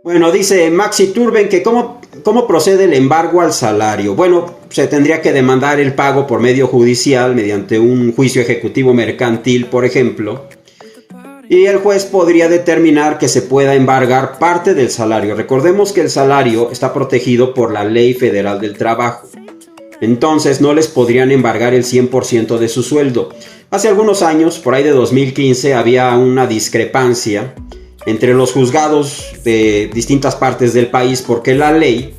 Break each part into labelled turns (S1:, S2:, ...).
S1: Bueno, dice Maxi Turben que cómo procede el embargo al salario. Bueno, se tendría que demandar el pago por medio judicial mediante un juicio ejecutivo mercantil, por ejemplo, y el juez podría determinar que se pueda embargar parte del salario. Recordemos que el salario está protegido por la Ley Federal del Trabajo. Entonces no les podrían embargar el 100% de su sueldo. Hace algunos años, por ahí de 2015, había una discrepancia entre los juzgados de distintas partes del país porque la ley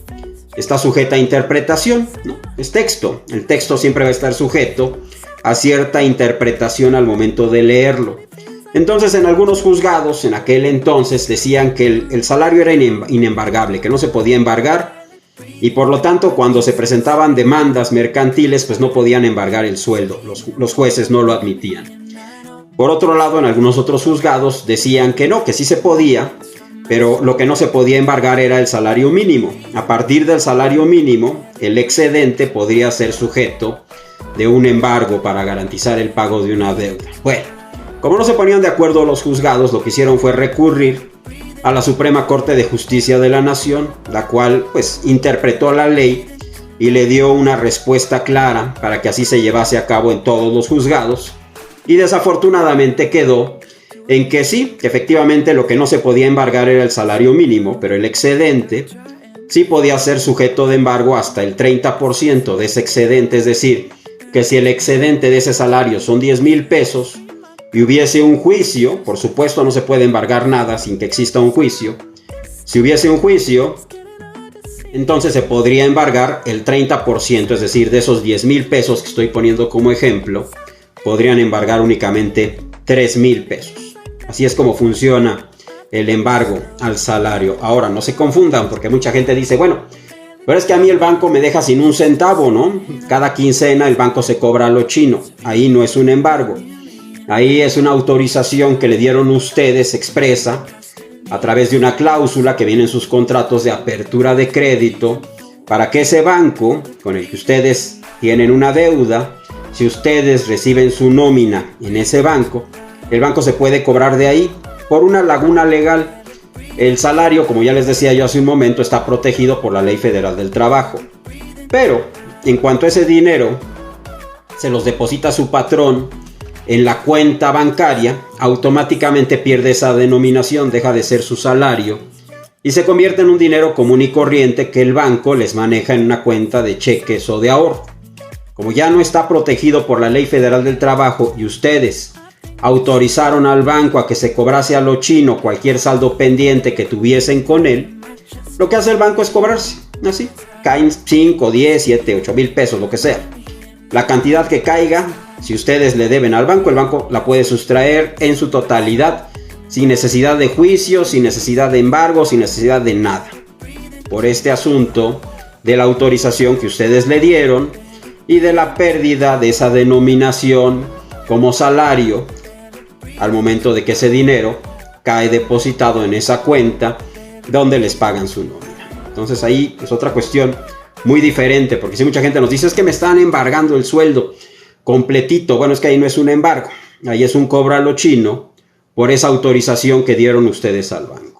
S1: está sujeta a interpretación, ¿no? Es texto. El texto siempre va a estar sujeto a cierta interpretación al momento de leerlo. Entonces, en algunos juzgados, en aquel entonces, decían que el salario era inembargable, que no se podía embargar, y por lo tanto, cuando se presentaban demandas mercantiles, pues no podían embargar el sueldo, los jueces no lo admitían. Por otro lado, en algunos otros juzgados decían que no, que sí se podía, pero lo que no se podía embargar era el salario mínimo. A partir del salario mínimo, el excedente podría ser sujeto de un embargo para garantizar el pago de una deuda. Bueno, como no se ponían de acuerdo los juzgados, lo que hicieron fue recurrir a la Suprema Corte de Justicia de la Nación, la cual pues interpretó la ley y le dio una respuesta clara para que así se llevase a cabo en todos los juzgados, y desafortunadamente quedó en que sí, que efectivamente lo que no se podía embargar era el salario mínimo, pero el excedente sí podía ser sujeto de embargo hasta el 30% de ese excedente, es decir, que si el excedente de ese salario son 10,000 pesos, y hubiese un juicio, por supuesto no se puede embargar nada sin que exista un juicio. Si hubiese un juicio, entonces se podría embargar el 30%, es decir, de esos 10,000 pesos que estoy poniendo como ejemplo, podrían embargar únicamente 3,000 pesos. Así es como funciona el embargo al salario. Ahora, no se confundan, porque mucha gente dice, bueno, pero es que a mí el banco me deja sin un centavo, ¿no? Cada quincena el banco se cobra a lo chino. Ahí no es un embargo. Ahí es una autorización que le dieron ustedes expresa a través de una cláusula que viene en sus contratos de apertura de crédito para que ese banco con el que ustedes tienen una deuda, si ustedes reciben su nómina en ese banco, el banco se puede cobrar de ahí por una laguna legal. El salario, como ya les decía yo hace un momento, está protegido por la Ley Federal del Trabajo. Pero en cuanto a ese dinero se los deposita su patrón en la cuenta bancaria, automáticamente pierde esa denominación, deja de ser su salario y se convierte en un dinero común y corriente que el banco les maneja en una cuenta de cheques o de ahorro. Como ya no está protegido por la Ley Federal del Trabajo y ustedes autorizaron al banco a que se cobrase a lo chino cualquier saldo pendiente que tuviesen con él, lo que hace el banco es cobrarse, así, caen 5, 10, 7, 8 mil pesos, lo que sea. La cantidad que caiga, si ustedes le deben al banco, el banco la puede sustraer en su totalidad, sin necesidad de juicio, sin necesidad de embargo, sin necesidad de nada. Por este asunto de la autorización que ustedes le dieron y de la pérdida de esa denominación como salario al momento de que ese dinero cae depositado en esa cuenta donde les pagan su nómina. Entonces ahí es otra cuestión muy diferente, porque si mucha gente nos dice es que me están embargando el sueldo completito, bueno, es que ahí no es un embargo, ahí es un cobro a lo chino por esa autorización que dieron ustedes al banco.